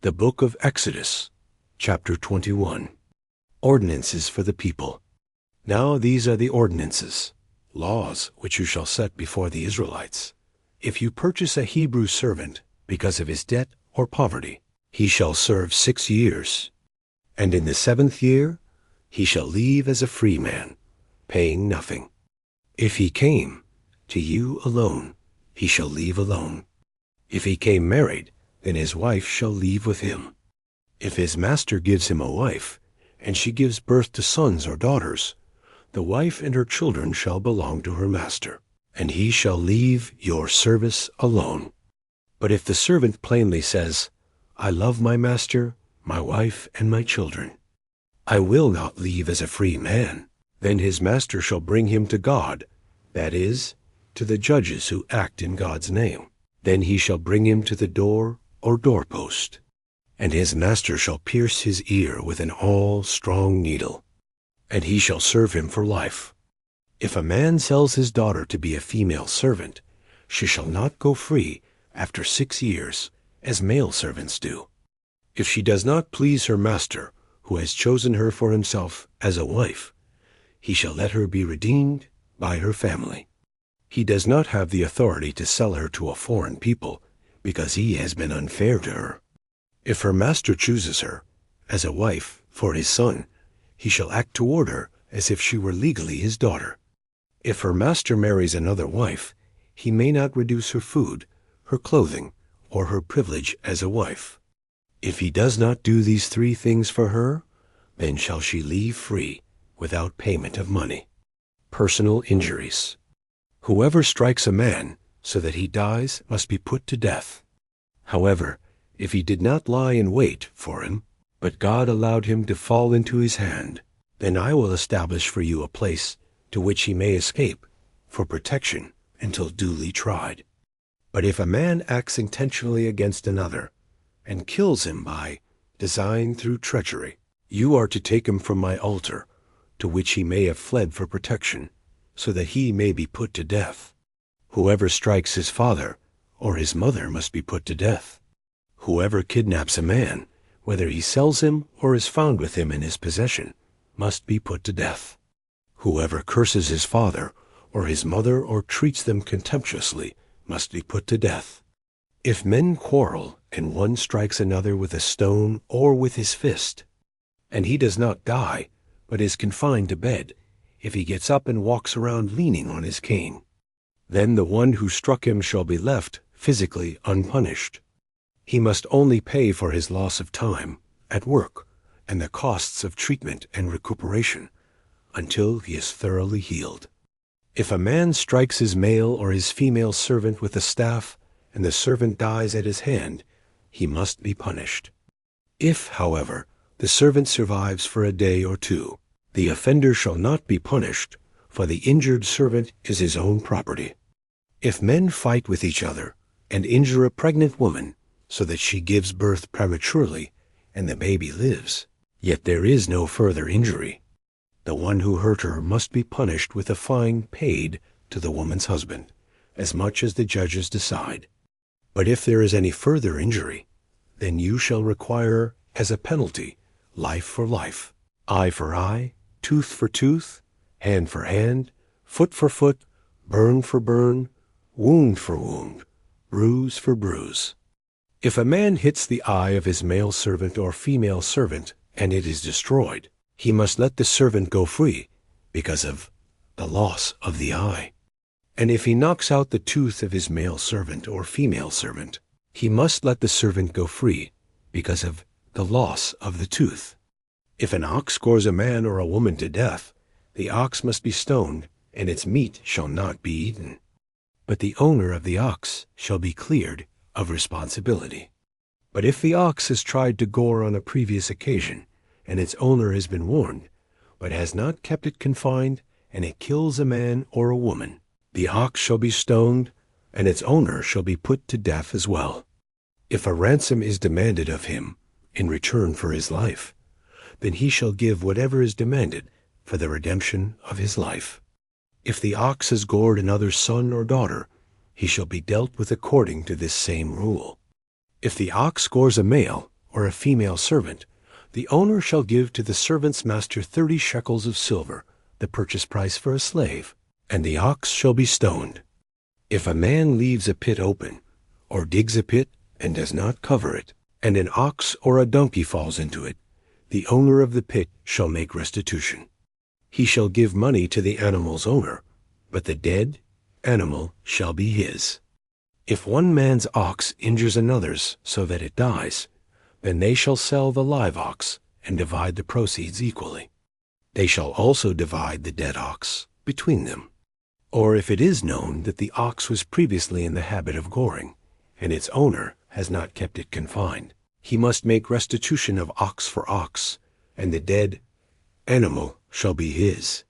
The Book of Exodus, chapter 21. Ordinances for the people. Now these are the ordinances, laws which you shall set before the Israelites. If you purchase a Hebrew servant because of his debt or poverty, he shall serve 6 years. And in the 7th year he shall leave as a free man, paying nothing. If he came to you alone, he shall leave alone. If he came married, then his wife shall leave with him. If his master gives him a wife, and she gives birth to sons or daughters, the wife and her children shall belong to her master, and he shall leave your service alone. But if the servant plainly says, I love my master, my wife, and my children, I will not leave as a free man, then his master shall bring him to God, that is, to the judges who act in God's name. Then he shall bring him to the door or doorpost, and his master shall pierce his ear with an all-strong needle, and he shall serve him for life. If a man sells his daughter to be a female servant, she shall not go free after 6 years, as male servants do. If she does not please her master, who has chosen her for himself as a wife, he shall let her be redeemed by her family. He does not have the authority to sell her to a foreign people, because he has been unfair to her. If her master chooses her as a wife for his son, he shall act toward her as if she were legally his daughter. If her master marries another wife, he may not reduce her food, her clothing, or her privilege as a wife. If he does not do these 3 things for her, then shall she leave free without payment of money. Personal injuries. Whoever strikes a man so that he dies must be put to death. However, if he did not lie in wait for him, but God allowed him to fall into his hand, then I will establish for you a place to which he may escape for protection until duly tried. But if a man acts intentionally against another and kills him by design through treachery, you are to take him from my altar, to which he may have fled for protection, so that he may be put to death. Whoever strikes his father or his mother must be put to death. Whoever kidnaps a man, whether he sells him or is found with him in his possession, must be put to death. Whoever curses his father or his mother or treats them contemptuously must be put to death. If men quarrel and one strikes another with a stone or with his fist, and he does not die, but is confined to bed, if he gets up and walks around leaning on his cane, then the one who struck him shall be left physically unpunished. He must only pay for his loss of time at work and the costs of treatment and recuperation until he is thoroughly healed. If a man strikes his male or his female servant with a staff and the servant dies at his hand, he must be punished. If, however, the servant survives for a day or 2, the offender shall not be punished, for the injured servant is his own property. If men fight with each other and injure a pregnant woman so that she gives birth prematurely and the baby lives, yet there is no further injury, the one who hurt her must be punished with a fine paid to the woman's husband, as much as the judges decide. But if there is any further injury, then you shall require as a penalty life for life, eye for eye, tooth for tooth, hand for hand, foot for foot, burn for burn, wound for wound, bruise for bruise. If a man hits the eye of his male servant or female servant and it is destroyed, he must let the servant go free because of the loss of the eye. And if he knocks out the tooth of his male servant or female servant, he must let the servant go free because of the loss of the tooth. If an ox gores a man or a woman to death, the ox must be stoned, and its meat shall not be eaten. But the owner of the ox shall be cleared of responsibility. But if the ox has tried to gore on a previous occasion, and its owner has been warned, but has not kept it confined, and it kills a man or a woman, the ox shall be stoned, and its owner shall be put to death as well. If a ransom is demanded of him in return for his life, then he shall give whatever is demanded for the redemption of his life. If the ox has gored another's son or daughter, he shall be dealt with according to this same rule. If the ox gores a male or a female servant, the owner shall give to the servant's master 30 shekels of silver, the purchase price for a slave, and the ox shall be stoned. If a man leaves a pit open, or digs a pit and does not cover it, and an ox or a donkey falls into it, the owner of the pit shall make restitution. He shall give money to the animal's owner, but the dead animal shall be his. If one man's ox injures another's so that it dies, then they shall sell the live ox and divide the proceeds equally. They shall also divide the dead ox between them. Or if it is known that the ox was previously in the habit of goring, and its owner has not kept it confined, he must make restitution of ox for ox, and the dead animal shall be his.